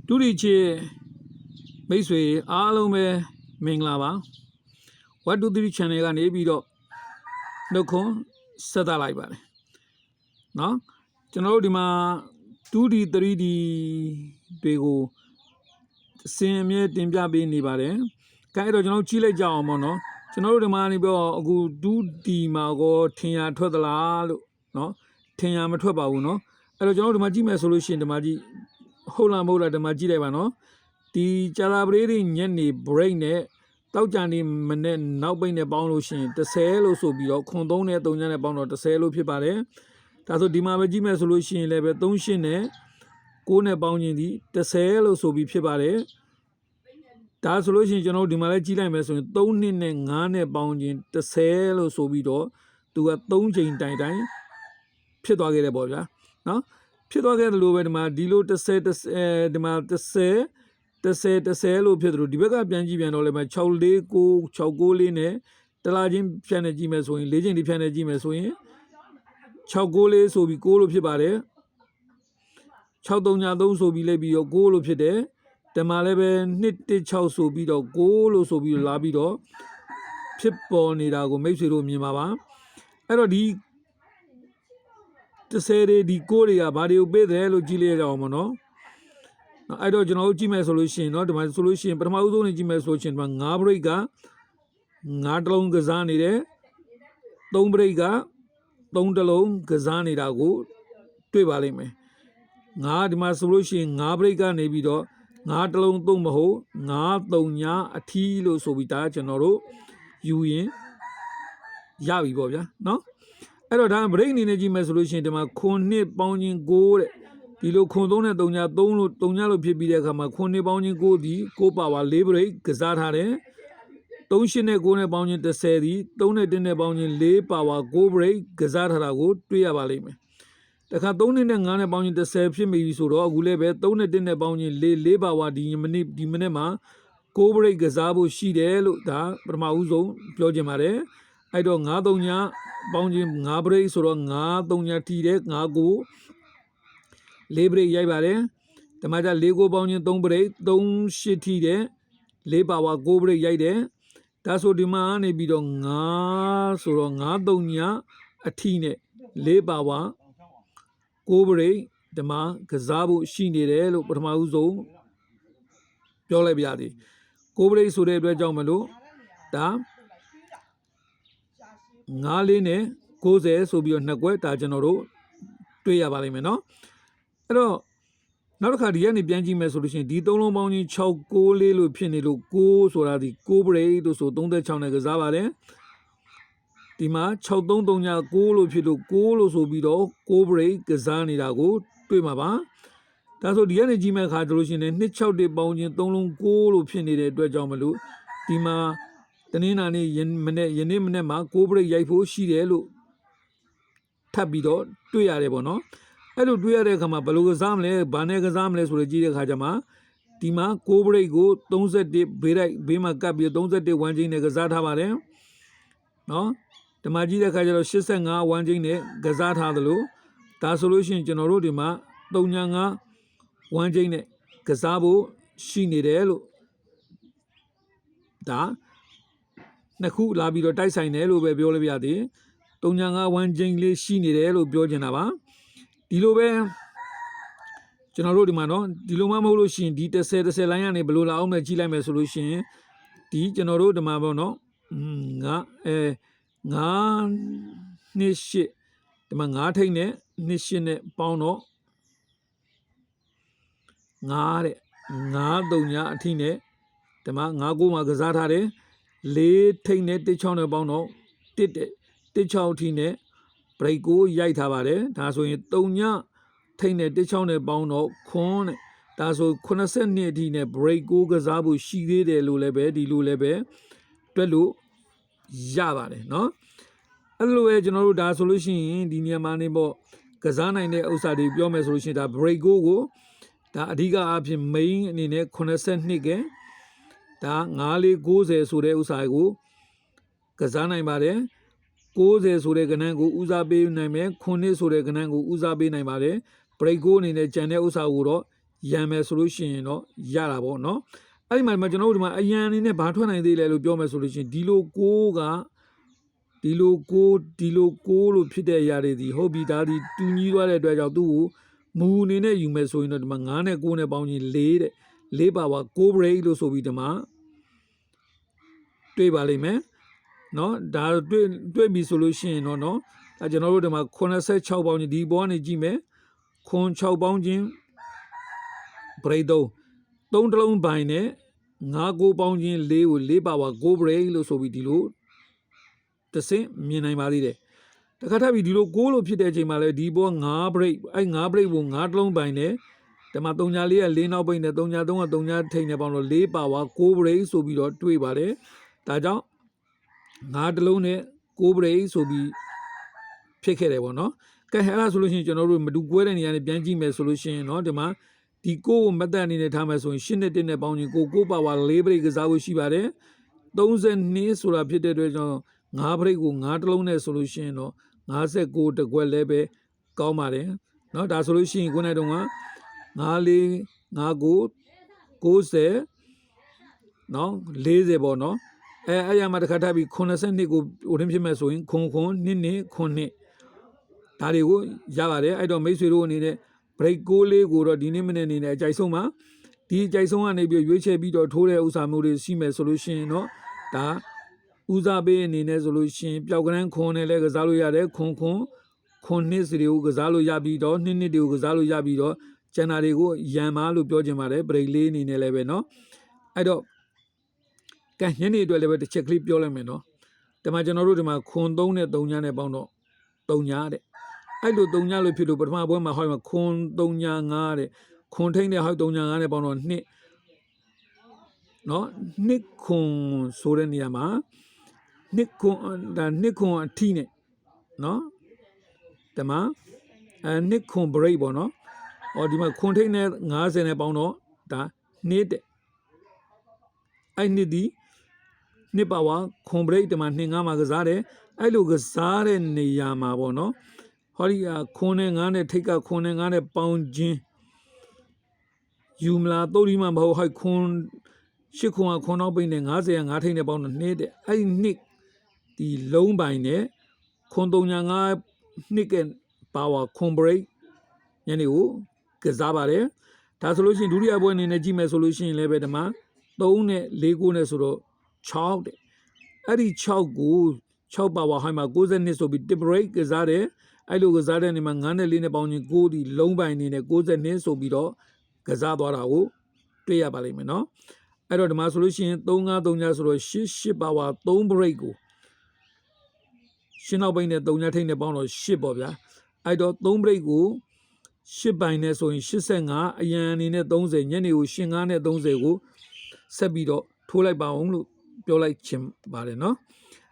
တူရီချေမိတ်ဆွေအားလုံးပဲမင်္ဂလာပါWhat to 3 channel ကနေပြီးတော့နှုတ်ခွန်းဆက်သလိုက်ပါတယ်နော်ကျွန်တော်တို့ဒီမှာ 2D 3D တွေကိုစင်အမြဲတင်ပြပေးနေပါတယ်။အဲ့တော့ကျွန်တော်ကြည့်လိုက်ကြအောင်ပေါ့နော်။ကျွန်တော်တို့ဒီမှာနေပြီးတော့အခု 2D မှာကောထင်ရထွက်သလားလို့နော်ထင်ရမထွက်ပါဘူးနော်။အဲ့တော့ကျွန်တော်တို့ဒီမှာကြည့်မယ်ဆိုလို့ရှိရင်ဒီမှာကြည့်ဟုတ်လားမဟုတ်လားဒီမှာကြည့်လိုက်ပါနော်။ဒီကြာလာပရိသေညက်နေ break နဲ့တောက်ကြနေမနဲ့နောက်ပိတ်နဲ့ပေါင်းလို့ရှိရင်30လို့ဆိုပြီးတော့ခွန်3နဲ့3ညနဲ့ပေါင်းတော့30လို့ဖြစ်ပါတယ်။ဒါဆိုဒီမှာပဲကြည့်မယ်ဆိုလို့ရှိရင်လည်းပဲ38နဲ့9နဲ့ပေါင်းခြင်းဒီ30လို့ဆိုပြီးဖြစ်ပါတယ်ဒါဆိုလို့ရှိရင်ကျွန်တော်ဒီမှာလည်းကြည့်လိုက်မယ်ဆိုရင်3နှစ်နဲ့9နဲ့ပေါင်းခြင်း30လို့ဆိုပြီးတော့သူက3ချိန်တိုင်ဖြစ်သွားခဲ့တယ်ပေါ့ဗျာနော်ဖြစ်သွားခဲ့တယ်လို့ပဲဒီမှာဒီလို30ဒီမှာ30လို့ဖြစ်တယ်လို့ဒီဘက်ကပြန်ကြည့်ပြန်တော့လည်း649နဲ့တလားချင်းဖြန့်နေကြည့်မယ်ဆိုရင်4ချိန်ဒီဖြန့်နေကြည့်မယ်ဆိုရင်694ဆိုပြီး6လို့ဖြစ်ပါတယ်633ဆိုပြီးလိုက်ပြီးတော့6လို့ဖြစ်တယ်တမလည်းပဲ216ဆိုပြီးတော့6လို့ဆိုပြီးလာပြီးတော့ဖြစ်ပေါ်နေတာကိုမိတ်ဆွေတို့မြင်ပါပါအဲ့တော့ဒီ30ဒီ6တွေကဘာတွေကိုပေးတယ်လို့ကြည့်လိုက်ရအောင်မနော်အဲ့တော့ကျွန်တော်တို့ကြည့်မယ်ဆိုလို့ရှိရင်เนาะဒီမှာဆိုလို့ရှိရင်ပထမဦးဆုံးနေကြည့်မယ်ဆိုရှင်ဒီမှာ9 break က9တလုံးကစားနေတယ်3 break က3တလုံးကစားနေတာကိုတွေ့ပါလိမ့်မယ်ငါဒီမှာဆိုလို့ရှိရင်9 break ကနေပြီးတော့9တလုံးသုံးမဟုတ်9 3ညအထီးလို့ဆိုပြီးဒါကျွန်တော်တို့ယူရင်ရပြီပေါ့ဗျာเนาะအဲ့တော့ဒါ break အနေနဲ့ကြည့်မယ်ဆိုလို့ရှိရင်ဒီမှာခွန်နှစ်ပေါင်းခြင်း6တဲ့ဒီလိုခွန်3နဲ့3ည3လို့ဖြစ်ပြီးတဲ့အခါမှာခွန်နှစ်ပေါင်းခြင်း6ဒီ6ပါဝါ4 break ကစားထားတယ်38နဲ့9နဲ့ပေါင်းခြင်း30ဒီ3နဲ့1နဲ့ပေါင်းခြင်း4ပါဝါ9 break ကစားထားတာကိုတွေ့ရပါလိမ့်မယ်တခါ3နဲ့9နဲ့ပေါင်းခြင်း30ဖြစ်ပြီဆိုတော့အခုလည်းပဲ3နဲ့1နဲ့ပေါင်းခြင်း4ပါဝါဒီမိနစ်မှာ9 break ကစားဖို့ရှိတယ်လို့ဒါပထမဦးဆုံးပြောချင်ပါတယ်အဲ့တော့9 3ညပေါင်းခြင်း9 break ဆိုတော့9 3ညထီတယ်9 9 4 break ရိုက်ပါတယ်ဒီမှာကျ4 9ပေါင်းခြင်း3 break 3 8ထီတယ်4ပါဝါ9 break ရိုက်တယ်ဒါဆိုဒီမှာနေပြီးတော့9ဆိုတော့9 3ညအထီနဲ့4ပါဝါ9 break ဒီမှာကစားဖို့ရှိနေတယ်လို့ပထမဦးဆုံးပြောလိုက်ပြသည်9 break ဆိုတဲ့အတွက်ကြောင့်မလို့ဒါ9လေးနဲ့90ဆိုပြီးတော့နှစ်ကွက်ဒါကျွန်တော်တို့တွေ့ရပါလိမ့်မယ်เนาะအဲ့တော့နောက်တစ်ခါဒီကနေပြန်ကြည့်မယ်ဆိုလို့ရှိရင်ဒီ3လုံးပေါင်းချင်း694လို့ဖြစ်နေလို့9ဆိုတာဒီ9 break လို့ဆို36နဲ့ကစားပါတယ်ဒီမှာ633ည9လို့ဖြစ်လို့9လို့ဆိုပြီးတော့9 break ကစားနေတာကိုတွေ့မှာပါဒါဆိုဒီကနေကြည့်မဲ့အခါဆိုလို့ရှိရင်261ပေါင်းချင်း3လုံး9လို့ဖြစ်နေတဲ့အတွက်ကြောင့်မလို့ဒီမှာတနင်္လာနေ့ယနေ့မနေ့မှာ9 break ရိုက်ဖို့ရှိတယ်လို့ထပ်ပြီးတော့တွေ့ရတယ်ပေါ့နော်အဲ့လိုတွေ့ရတဲ့အခါမှာဘယ်လိုကစားမလဲဘာနဲ့ကစားမလဲဆိုတော့ကြည့်တဲ့အခါကျမှဒီမှာ9 break ကို31ဘေးမှာကပ်ပြီး31 1ချင်းနဲ့ကစားထားပါတယ်နော်ဒီမှာကြည့်တဲ့အခါကျတော့85 1ချင်းနဲ့ကစားထားသလိုဒါဆိုလို့ရှိရင်ကျွန်တော်တို့ဒီမှာ35 1ချင်းနဲ့ကစားဖို့ရှိနေတယ်လို့ဒါနှစ်ခုလာပြီးတော့တိုက်ဆိုင်တယ်လို့ပဲပြောလို့ပြသည်35 1ချင်းလေးရှိနေတယ်လို့ပြောချင်တာပါဒီလိုပဲကျွန်တော်တို့ဒီမှာเนาะဒီလိုမှမဟုတ်လို့ရှိရင်ဒီ30လိုင်းကနေဘယ်လိုလာအောင်လဲကြည့်လိုက်မယ်ဆိုလို့ရှိရင်ဒီကျွန်တော်တို့ဒီမှာပေါ့เนาะ9 2 8ဒီမှာ9ထိပ်နဲ့2 8နဲ့ပေါင်းတော့9တဲ့9 3ညအထိနဲ့ဒီမှာ9 9မှာကစားထားတယ်4ထိပ်နဲ့1 6နဲ့ပေါင်းတော့1တဲ့1 6အထိနဲ့break ကိုရိုက်ထားပါတယ်ဒါဆိုရင်3ညထိတ်နဲ့1 6နဲ့ပေါင်းတော့ခွန်းနဲ့ဒါဆို82အထိနဲ့ break ကိုကစားဖို့ရှိသေးတယ်လို့လည်းပဲဒီလိုလည်းပဲတွက်လို့ရပါတယ်เนาะအဲ့လိုပဲကျွန်တော်တို့ဒါဆိုလို့ရှိရင်ဒီနေရာမှာနေပေါ့ကစားနိုင်တဲ့ဥစ္စာတွေပြောမယ်ဆိုလို့ရှိရင်ဒါ break ကိုဒါအဓိကအဖြစ် main အနေနဲ့82ကဒါ9490ဆိုတဲ့ဥစ္စာကိုကစားနိုင်ပါတယ်90ဆိုတဲ့ကဏ္ဍကိုဦးစားပေးနိုင်မယ်9ဆိုတဲ့ကဏ္ဍကိုဦးစားပေးနိုင်ပါတယ် break ကိုအနေနဲ့ကြံတဲ့ဥစ္စာကိုတော့ ရံမယ်ဆိုလို့ရှိရင်တော့ရတာပေါ့နော်အဲ့ဒီမှာကျွန်တော်တို့ဒီမှာအရန်အနေနဲ့ဘာထွက်နိုင်သေးလဲလို့ပြောမယ်ဆိုလို့ရှိရင်ဒီလိုကိုကဒီလိုကိုလို့ဖြစ်တဲ့အရာတွေဒီဟုတ်ပြီဒါဒီတူညီသွားတဲ့အတွက်ကြောင့်သူ့ကိုမူအနေနဲ့ယူမယ်ဆိုရင်တော့ဒီမှာ9နဲ့9နဲ့ပေါင်းချင်း4တဲ့4ပါဝါ6 break လို့ဆိုပြီးဒီမှာတွေ့ပါလိမ့်မယ်နော်ဒါတွေ့ပြီဆိုလို့ရှိရင်တော့နော်ဒါကျွန်တော်တို့ဒီမှာ86ပေါင်းချင်းဒီဘောကနေကြည့်မယ်ခွန်6ပေါင်းချင်း break 3တလုံးပိုင်နဲ့9 9ပေါင်းချင်း4ကို4ပါဝါ6 break လို့ဆိုပြီးဒီလိုတဆင့်မြင်နိုင်ပါသေးတယ်တခါထပ်ပြီးဒီလို6လို့ဖြစ်တဲ့အချိန်မှာလဲဒီဘော9 break အဲ့9 break ကို9တလုံးပိုင်နဲ့ဒီမှာ3ညာ4က4နောက်ပိတ်နဲ့3ညာ3က3ညာထိန်နဲ့ပေါင်းတော့4ပါဝါ6 break ဆိုပြီးတော့တွေ့ပါတယ်ဒါကြောင့်9တလုံးနဲ့6 break ဆိုပြီးဖြစ်ခဲ့တယ်ပေါ့နော်ကဲအဲ့ဒါဆိုလို့ရှိရင်ကျွန်တော်တို့မတူကွဲတဲ့နေရာနဲ့ပြန်ကြည့်မယ်ဆိုလို့ရှိရင်เนาะဒီမှာဒီကိုမတ်တက်အနေနဲ့ထားမယ်ဆိုရင်8နဲ့1နဲ့ပေါင်းရင်ကိုပါဝါ4 break ကစားဖို့ရှိပါတယ်32ဆိုတာဖြစ်တဲ့အတွက်ကြောင့်9 break ကို9တလုံးနဲ့ဆိုလို့ရှိရင်တော့59တကွက်လည်းပဲကောင်းပါတယ်เนาะဒါဆိုလို့ရှိရင်ခုနကတုန်းက94 59 90เนาะ40ပေါ့เนาะအဲ့ရမှာတစ်ခါထပ်ပြီး82ကိုဟိုတင်ဖြစ်မဲ့ဆိုရင်ခွန်2ဒါတွေကိုရပါတယ်အဲ့တော့မိတ်ဆွေတို့အနေနဲ့ break 6လေးကိုတော့ဒီနေ့မနေ့အနေနဲ့အကြိုက်ဆုံးပါဒီအကြိုက်ဆုံးကနေပြီးရွေးချယ်ပြီးတော့ထိုးတဲ့ဥစ္စာမျိုးတွေရှိမယ်ဆိုလို့ရှိရင်တော့ဒါဦးစားပေးအနေနဲ့ဆိုလို့ရှိရင်ပျောက်ကရန်ခွန်နဲ့လည်းကစားလို့ရတယ်ခွန်နှစ်စီတွေကိုကစားလို့ရပြီးတော့နှစ်တွေကိုကစားလို့ရပြီးတော့ကျန်တာတွေကိုရံမာလို့ပြောချင်ပါတယ် break လေးအနေနဲ့လည်းပဲเนาะအဲ့တော့ကဲညနေအတွက်လည်းပဲတစ်ချက်ကလေးပြောလိုက်မယ်เนาะဒီမှာကျွန်တော်တို့ဒီမှာခွန်3နဲ့3ညာနဲ့ပေါင်းတော့3ညာတဲ့အဲ့လို3ညာလို့ဖြစ်လို့ပထမပွဲမှာဟောမှာခွန်3ညာ5တဲ့ခွန်ထိန်နဲ့ဟော3ညာ5နဲ့ပေါင်းတော့2เนาะ2ခွန်ဆိုတဲ့နေရာမှာ2ခွန်အထိနဲ့เนาะဒီမှာ2ခွန် break ပေါ့เนาะဟောဒီမှာခွန်ထိန်နဲ့50နဲ့ပေါင်းတော့ဒါ2တဲ့အဲ့2ဒီ2ပါဝါခွန် break ဒီမှာ2 5မှာကစားတယ်အဲ့လိုကစားတဲ့နေရာမှာပေါ့เนาะဟောဒီခွန်နဲ့9နဲ့ထိတ်ကခွန်နဲ့9နဲ့ပေါင်းခြင်းယူမလားတုတ်ဒီမှာမဟုတ်ဟိုခွန်8ခွန်ကခွန်နောက်ပိတ်နဲ့50က9ထိတ်နဲ့ပေါင်းတော့2တဲ့အဲ့2ဒီလုံးပိုင်နဲ့ခွန်3ညာ9နှစ်ကပါဝါခွန် break ညနေကိုကစားပါတယ်ဒါဆိုလို့ရှိရင်ဒုတိယပွဲအနေနဲ့ကြည့်မယ်ဆိုလို့ရှိရင်လည်းပဲဒီမှာ3နဲ့4 9နဲ့ဆိုတော့6တဲ့အဲ့ဒီ6ကို6ပါဝါဟိုင်းမှာ62ဆိုပြီး tip break ကစားတယ်အဲ့လိုကစားတဲ့နေမှာ9နဲ့4နဲ့ပေါင်းချင်း9ဒီလုံးပိုင်နေနဲ့62ဆိုပြီးတော့ကစားသွားတာကိုတွေ့ရပါလိမ့်မယ်เนาะအဲ့တော့ဒီမှာဆိုလို့ရှိရင်353ညဆိုတော့8ပါဝါ3 break ကိုရှင်းနောက်ပိတ်နဲ့3ညထိတ်နဲ့ပေါင်းတော့8ပေါ့ဗျာအဲ့တော့3 break ကို8ပိုင်နဲ့ဆိုရင်85အရန်အနေနဲ့30ညနေကို85နဲ့30ကိုဆက်ပြီးတော့ထိုးလိုက်ပါအောင်လို့ပြောလိုက်ချင်ပါတယ်เนาะ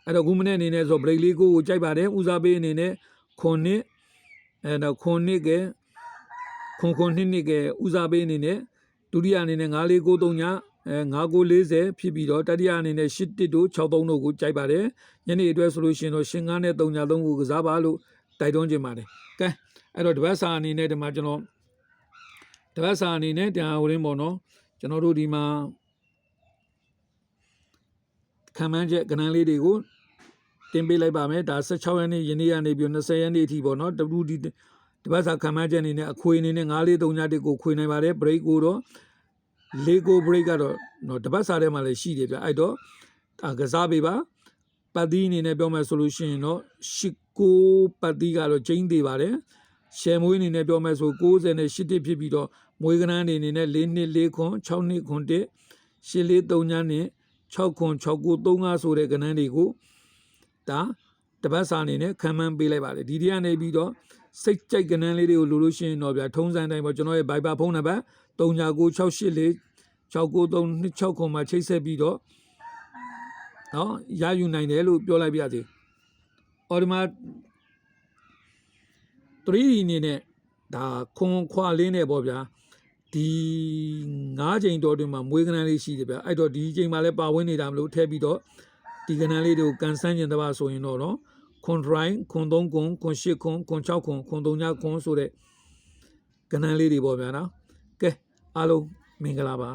အဲ့တော့ခုမနေ့အနေနဲ့ဆို break လေးကိုကြိုက်ပါတယ်ဦးစားပေးအနေနဲ့ခွန်နှစ်အဲ့တော့ခွန်နှစ်ကခွန်နှစ်ကဦးစားပေးအနေနဲ့ဒုတိယအနေနဲ့9493ည5940ဖြစ်ပြီးတော့တတိယအနေနဲ့81တို့63တို့ကိုကြိုက်ပါတယ်ညနေအတွက်ဆိုလို့ရှိရင်တော့85နဲ့3ကိုကစားပါလို့တိုက်တွန်းချင်ပါတယ်ကဲအဲ့တော့တပတ်စာအနေနဲ့ဒီမှာကျွန်တော်တပတ်စာအနေနဲ့တရားဝင်ပေါ့နော်ကျွန်တော်တို့ဒီမှာခံမှန်းချက်ကဏ္ဍလေးတွေကိုတင်ပေးလိုက်ပါမယ်ဒါ16ရက်နေ့ယနေ့ကနေပြီး20ရက်နေ့အထိပေါ့နော်ဒီတပတ်စာခံမှန်းချက်အနေနဲ့အခွေအနေနဲ့9431ကိုခွေနိုင်ပါတယ် break ကိုတော့Lego break ကတော့နော်တပတ်စာထဲမှာလည်းရှိတယ်ဗျအဲ့တော့ကစားပေးပါပတ်သီးအနေနဲ့ပြောမယ်ဆိုလို့ရှိရင်တော့19ပတ်သီးကတော့ကျင်းသေးပါတယ်ရှယ်မွေးအနေနဲ့ပြောမယ်ဆို90နဲ့8ဖြစ်ပြီးတော့မွေးကနန်းအနေနဲ့4နှစ်4ခွန်6နှစ်ခွန်1 8လေး3ညနဲ့6ခွန်6ကို35ဆိုတဲ့ကနန်းတွေကိုဒါတပတ်စာအနေနဲ့ခံမှန်းပေးလိုက်ပါတယ်ဒီတည်းကနေပြီးတော့စိတ်ကြိုက်ကနန်းလေးတွေကိုလိုလို့ရှိရင်တော့ဗျာထုံးစံတိုင်းပေါ့ကျွန်တော်ရဲ့ Viber ဖုန်းနံပါတ်399684 69326ခွန်မှာချိတ်ဆက်ပြီးတော့နော်ရယူနိုင်တယ်လို့ပြောလိုက်ပြစေအော်ဒီမှာ3အနေနဲ့ဒါခွန်ခွာလင်းနဲ့ပေါ့ဗျာဒီ9ချိန်တော်တွင်မှာမွေးကနန်းလေးရှိတယ်ဗျအဲ့တော့ဒီချိန်မှာလည်းပါဝင်နေတာမလို့ထည့်ပြီးတော့ဒီကနန်းလေးတွေကိုကန်ဆန်းကျင်တပါဆိုရင်တော့နော်ခွန်ဒရိုင်းခွန်3ခွန်ခွန်8ခွန်ခွန်6ခွန်ခွန်3ညခွန်ဆိုတဲ့ကနန်းလေးတွေပေါ့ဗျာနော်ကဲ အားလုံးမင်္ဂလာပါ